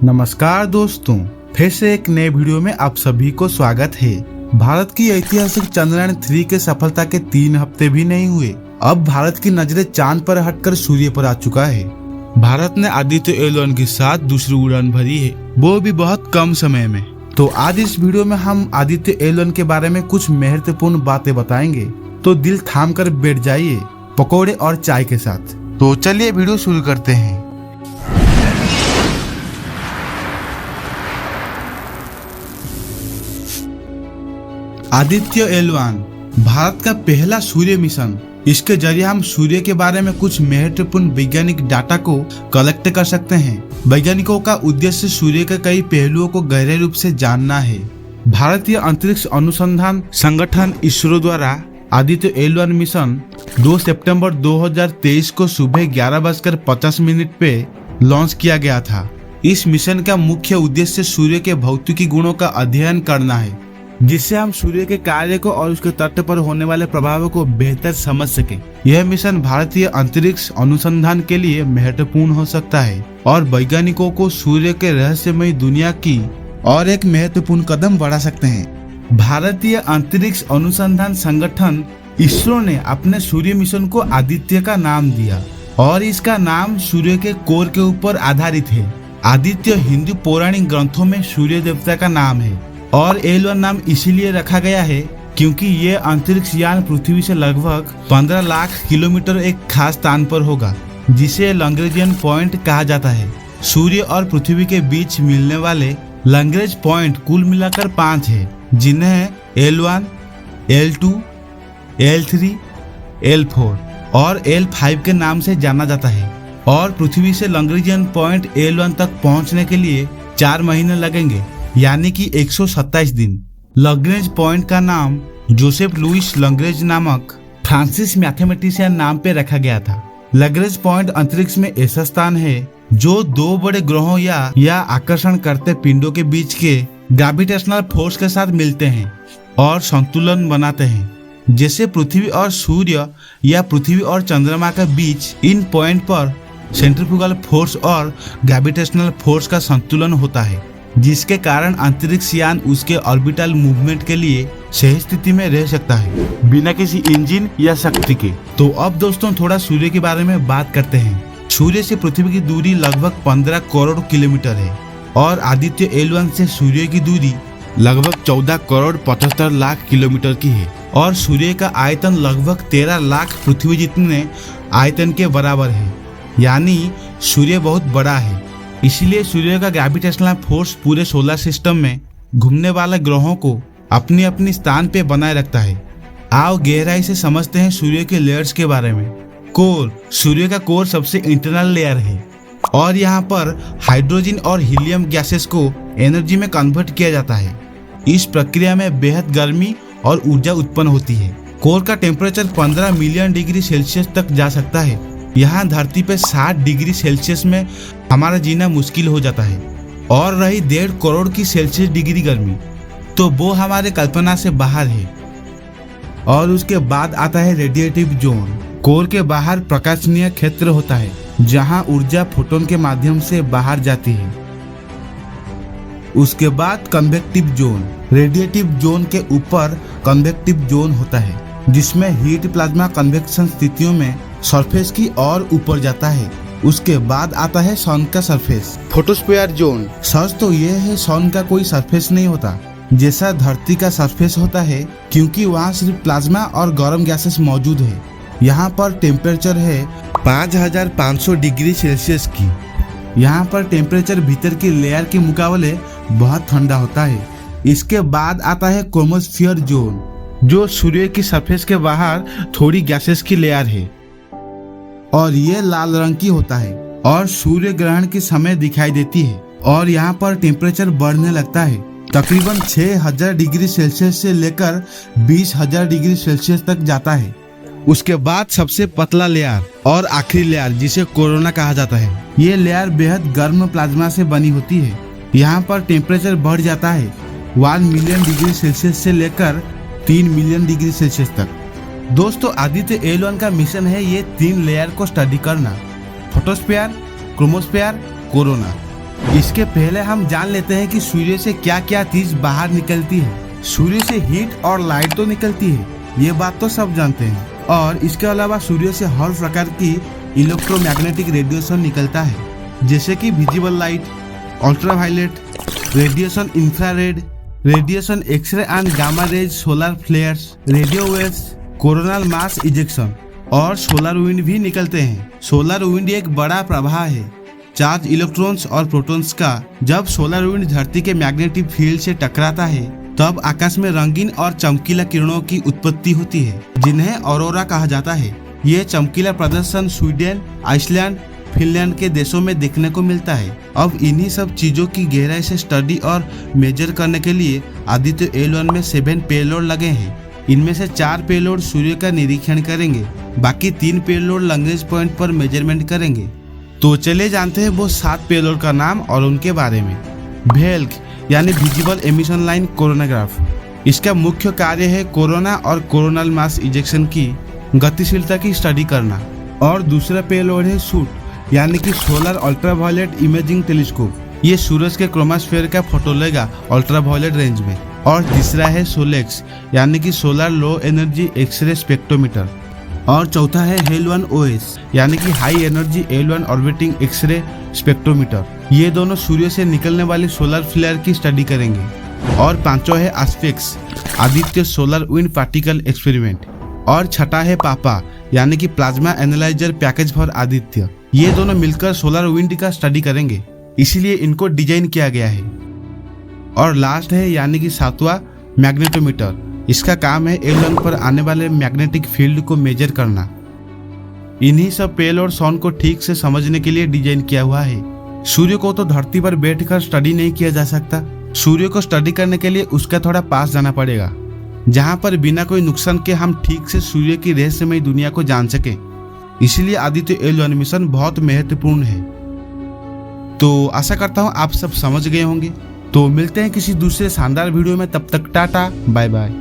नमस्कार दोस्तों, फिर से एक नए वीडियो में आप सभी को स्वागत है। भारत की ऐतिहासिक चंद्रयान 3 के सफलता के 3 हफ्ते भी नहीं हुए, अब भारत की नजरें चांद पर हटकर सूर्य पर आ चुका है। भारत ने आदित्य एल1 के साथ दूसरी उड़ान भरी है, वो भी बहुत कम समय में। तो आज इस वीडियो में हम आदित्य एल1 के बारे में कुछ महत्वपूर्ण बातें बताएंगे, तो दिल थाम कर बैठ जाइए पकौड़े और चाय के साथ। तो चलिए वीडियो शुरू करते हैं। आदित्य एल1 भारत का पहला सूर्य मिशन। इसके जरिए हम सूर्य के बारे में कुछ महत्वपूर्ण वैज्ञानिक डाटा को कलेक्ट कर सकते हैं। वैज्ञानिकों का उद्देश्य सूर्य के कई पहलुओं को गहरे रूप से जानना है। भारतीय अंतरिक्ष अनुसंधान संगठन इसरो द्वारा आदित्य एल1 मिशन 2 सितंबर 2023 को सुबह 11:50 पे लॉन्च किया गया था। इस मिशन का मुख्य उद्देश्य सूर्य के भौतिकी गुणों का अध्ययन करना है, जिससे हम सूर्य के कार्य को और उसके तट पर होने वाले प्रभावों को बेहतर समझ सकें। यह मिशन भारतीय अंतरिक्ष अनुसंधान के लिए महत्वपूर्ण हो सकता है और वैज्ञानिकों को सूर्य के रहस्यमय दुनिया की और एक महत्वपूर्ण कदम बढ़ा सकते हैं। भारतीय अंतरिक्ष अनुसंधान संगठन इसरो ने अपने सूर्य मिशन को आदित्य का नाम दिया और इसका नाम सूर्य के कोर के ऊपर आधारित है। आदित्य हिंदू पौराणिक ग्रंथों में सूर्य देवता का नाम है और एल1 नाम इसीलिए रखा गया है क्योंकि ये अंतरिक्ष यान पृथ्वी से लगभग 15 लाख किलोमीटर एक खास स्थान पर होगा, जिसे लैग्रेंजियन पॉइंट कहा जाता है। सूर्य और पृथ्वी के बीच मिलने वाले लैग्रेंज पॉइंट कुल मिलाकर 5 है, जिन्हें L1, L2, L3, L4 और L5 के नाम से जाना जाता है। और पृथ्वी से लैग्रेंजियन पॉइंट L1 तक पहुंचने के लिए 4 महीने लगेंगे, यानी कि 127 दिन। लैग्रेंज पॉइंट का नाम जोसेफ लुइस लैग्रेंज नामक फ्रांसीसी मैथमेटिशियन नाम पे रखा गया था। लैग्रेंज पॉइंट अंतरिक्ष में ऐसा स्थान है जो 2 बड़े ग्रहों या आकर्षण करते पिंडों के बीच के ग्रेविटेशनल फोर्स के साथ मिलते हैं और संतुलन बनाते हैं। जैसे पृथ्वी और सूर्य या पृथ्वी और चंद्रमा के बीच इन पॉइंट पर सेंट्रीफ्यूगल फोर्स और ग्रेविटेशनल फोर्स का संतुलन होता है, जिसके कारण अंतरिक्ष यान उसके ऑर्बिटल मूवमेंट के लिए सही स्थिति में रह सकता है, बिना किसी इंजन या शक्ति के। तो अब दोस्तों थोड़ा सूर्य के बारे में बात करते हैं। सूर्य से पृथ्वी की दूरी लगभग 15 करोड़ किलोमीटर है और आदित्य एल1 से सूर्य की दूरी लगभग 14 करोड़ 75 लाख किलोमीटर की है और सूर्य का आयतन लगभग 13 लाख पृथ्वी जितने आयतन के बराबर है, यानी सूर्य बहुत बड़ा है। इसीलिए सूर्य का ग्रेविटेशनल फोर्स पूरे सोलर सिस्टम में घूमने वाले ग्रहों को अपनी अपनी स्थान पे बनाए रखता है। आओ गहराई से समझते हैं सूर्य के लेयर्स के बारे में। कोर, सूर्य का कोर सबसे इंटरनल लेयर है और यहाँ पर हाइड्रोजन और हीलियम गैसेस को एनर्जी में कन्वर्ट किया जाता है। इस प्रक्रिया में बेहद गर्मी और ऊर्जा उत्पन्न होती है। कोर का टेम्परेचर 15 मिलियन डिग्री सेल्सियस तक जा सकता है। यहाँ धरती पे 60 डिग्री सेल्सियस में हमारा जीना मुश्किल हो जाता है और रही 1.5 करोड़ की सेल्सियस डिग्री गर्मी, तो वो हमारे कल्पना से बाहर है। और उसके बाद आता है रेडिएटिव जोन। कोर के बाहर प्रकाशनीय क्षेत्र होता है जहाँ ऊर्जा फोटोन के माध्यम से बाहर जाती है। उसके बाद कन्वेक्टिव जोन। रेडिएटिव जोन के ऊपर कन्वेक्टिव जोन होता है, जिसमें हीट प्लाज्मा कन्वेक्शन स्थितियों में सरफेस की और ऊपर जाता है। उसके बाद आता है सन का सरफेस। Photosphere zone. सच तो यह है सन का कोई सरफेस नहीं होता जैसा धरती का सरफेस होता है, क्योंकि वहाँ सिर्फ प्लाज्मा और गर्म गैसेस मौजूद है। यहाँ पर टेम्परेचर है 5500 डिग्री सेल्सियस की। यहाँ पर टेम्परेचर भीतर की लेयर के मुकाबले बहुत ठंडा होता है। इसके बाद आता है क्रोमोस्फीयर जोन, जो सूर्य की सरफेस के बाहर थोड़ी गैसेस की लेयर है और ये लाल रंग की होता है और सूर्य ग्रहण के समय दिखाई देती है। और यहाँ पर टेम्परेचर बढ़ने लगता है, तकरीबन 6000 डिग्री सेल्सियस से लेकर 20000 डिग्री सेल्सियस तक जाता है। उसके बाद सबसे पतला लेयर और आखिरी लेयर, जिसे कोरोना कहा जाता है, ये लेयर बेहद गर्म प्लाज्मा से बनी होती है। यहाँ पर टेम्परेचर बढ़ जाता है 1 मिलियन डिग्री सेल्सियस से लेकर 3 मिलियन डिग्री सेल्सियस तक। दोस्तों आदित्य एल1 का मिशन है ये 3 लेयर को स्टडी करना: फोटोस्फीयर, क्रोमोस्फीयर, कोरोना। इसके पहले हम जान लेते हैं कि सूर्य से क्या क्या चीज बाहर निकलती है। सूर्य से हीट और लाइट तो निकलती है, ये बात तो सब जानते हैं। और इसके अलावा सूर्य से हर प्रकार की इलेक्ट्रोमैग्नेटिक रेडिएशन निकलता है, जैसे कि visible light, ultraviolet radiation, infrared radiation, x ray and gamma rays, solar flares, radio waves, coronal mass ejection और सोलर विंड भी निकलते हैं। सोलर विंड एक बड़ा प्रवाह है चार्ज इलेक्ट्रॉन्स और प्रोटॉन्स का। जब सोलर विंड धरती के मैग्नेटिक फील्ड से टकराता है तब आकाश में रंगीन और चमकीला किरणों की उत्पत्ति होती है, जिन्हें ऑरोरा कहा जाता है। ये चमकीला प्रदर्शन स्वीडन, आइसलैंड, फिनलैंड के देशों में देखने को मिलता है। अब इन्हीं सब चीजों की गहराई से स्टडी और मेजर करने के लिए आदित्य L1 में 7 पेलोड लगे हैं। इनमें से 4 पेलोड सूर्य का निरीक्षण करेंगे, बाकी 3 पेलोड लैग्रेंज पॉइंट पर मेजरमेंट करेंगे। तो चले जानते हैं वो 7 पेलोड का नाम और उनके बारे में। वेल्क यानी विजिबल एमिशन लाइन कोरोनाग्राफ। इसका मुख्य कार्य है कोरोना और कोरोनल मास इजेक्शन की गतिशीलता की स्टडी करना। और दूसरा पेलोड है सूट यानी कि सोलर अल्ट्रावायलेट इमेजिंग टेलीस्कोप। ये सूरज के क्रोमास्फीयर का फोटो लेगा अल्ट्रावायलेट रेंज में। और तीसरा है सोलेक्स यानी कि solar low energy x ray spectrometer. और चौथा है L1 OS यानी कि high energy L1 orbiting x ray spectrometer. ये दोनों सूर्य से निकलने वाली सोलर फ्लेयर की स्टडी करेंगे। और पांचवा है ASPEX Aditya solar wind particle experiment. और छठा है पापा यानी कि plasma analyser package for Aditya. ये दोनों मिलकर सोलर विंड का स्टडी करेंगे, इसीलिए इनको डिजाइन किया गया है। और लास्ट है यानी कि 7वां मैग्नेटोमीटर। इसका काम है L1 पर आने वाले मैग्नेटिक फील्ड को मेजर करना। इन्हीं सब पेलोड सन को ठीक से समझने के लिए डिजाइन किया हुआ है। सूर्य को तो धरती पर बैठकर स्टडी नहीं किया जा सकता। सूर्य को स्टडी करने के लिए उसका थोड़ा पास जाना पड़ेगा, जहाँ पर बिना कोई नुकसान के हम ठीक से सूर्य की रहस्यमय दुनिया को जान सके। इसलिए आदित्य L1 मिशन बहुत महत्वपूर्ण है। तो आशा करता हूँ आप सब समझ गए होंगे। तो मिलते हैं किसी दूसरे शानदार वीडियो में, तब तक टाटा बाय बाय।